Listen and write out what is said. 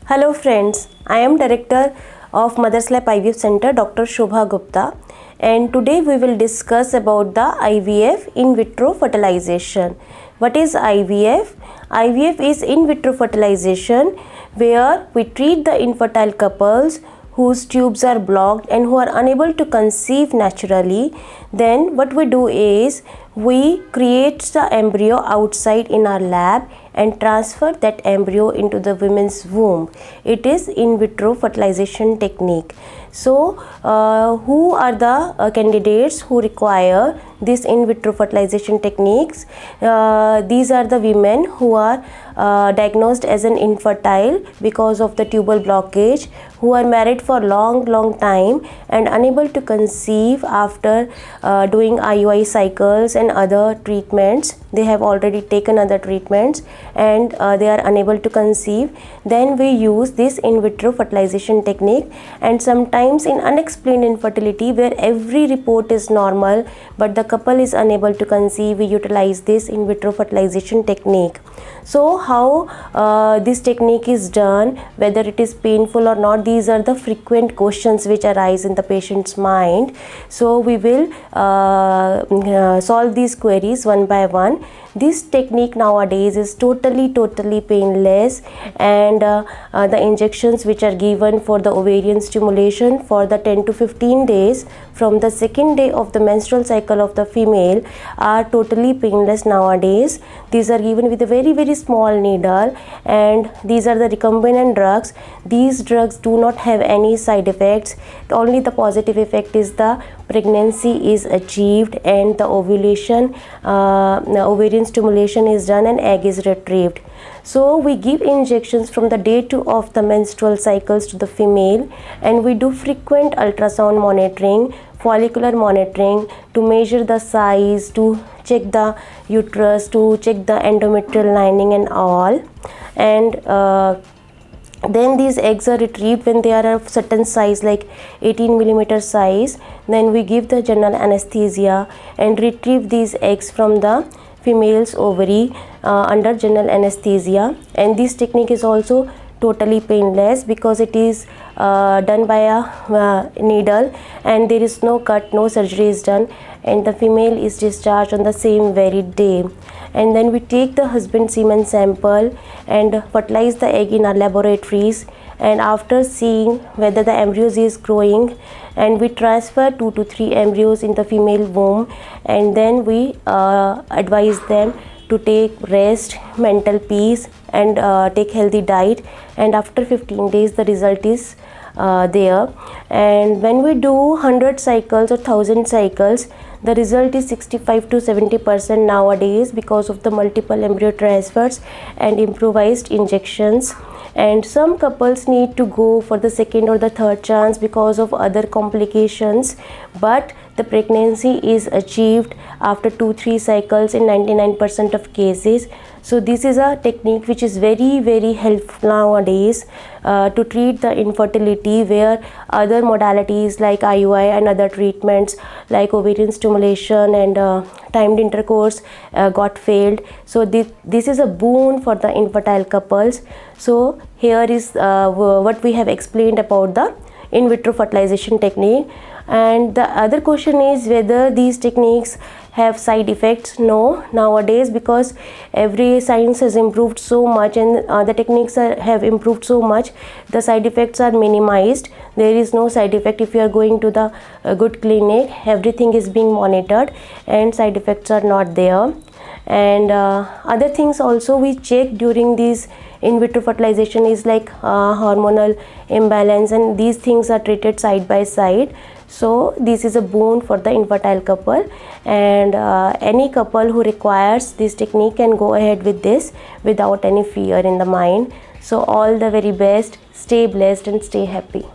Hello friends, I am Director of Mothers Lap IVF Center, Dr. Shobha Gupta, and today we will discuss about the IVF in vitro fertilization. What is IVF? IVF is in vitro fertilization where we treat the infertile couples whose tubes are blocked and who are unable to conceive naturally. Then what we do is we create the embryo outside in our lab and transfer that embryo into the woman's womb. It is in vitro fertilization technique. So who are the candidates who require this in vitro fertilization techniques? These are the women who are diagnosed as an infertile because of the tubal blockage, who are married for long time and unable to conceive after doing IUI cycles and other treatments. They have already taken other treatments and they are unable to conceive. Then we use this in vitro fertilization technique, and sometimes in unexplained infertility where every report is normal but the couple is unable to conceive, we utilize this in vitro fertilization technique. So how this technique is done, whether it is painful or not, these are the frequent questions which arise in the patient's mind. So we will solve these queries one by one. This technique nowadays is totally painless, and the injections which are given for the ovarian stimulation for the 10 to 15 days from the second day of the menstrual cycle of the female are totally painless nowadays. These are given with a very small needle, and these are the recombinant drugs. These drugs do not have any side effects. Only the positive effect is the pregnancy is achieved and the ovulation, ovarian stimulation is done and egg is retrieved. So we give injections from the day 2 of the menstrual cycles to the female, and we do frequent ultrasound monitoring, follicular monitoring to measure the size, to check the uterus, to check the endometrial lining and all. And then these eggs are retrieved when they are of certain size, like 18 millimeter size. Then we give the general anesthesia and retrieve these eggs from the female's ovary under general anesthesia. And this technique is also totally painless because it is done by a needle, and there is no cut, no surgery is done, and the female is discharged on the same very day. And then we take the husband semen sample and fertilize the egg in our laboratories, and after seeing whether the embryos is growing, and we transfer 2 to 3 embryos in the female womb, and then we advise them to take rest, mental peace, and take healthy diet. And after 15 days the result is there. And when we do 100 cycles or 1000 cycles, the result is 65 to 70% nowadays because of the multiple embryo transfers and improvised injections. And some couples need to go for the second or the third chance because of other complications, but the pregnancy is achieved after 2-3 cycles in 99% of cases. So this is a technique which is very helpful nowadays to treat the infertility, where other modalities like IUI and other treatments like ovarian stimulation and timed intercourse got failed. So this is a boon for the infertile couples. So here is what we have explained about the in vitro fertilization technique. And the other question is whether these techniques have side effects. No, nowadays, because every science has improved so much and the techniques have improved so much, the side effects are minimized. There is no side effect. If you are going to the good clinic, everything is being monitored and side effects are not there. And other things also we check during these in vitro fertilization is like hormonal imbalance, and these things are treated side by side. So this is a boon for the infertile couple, and any couple who requires this technique can go ahead with this without any fear in the mind. So all the very best. Stay blessed and stay happy.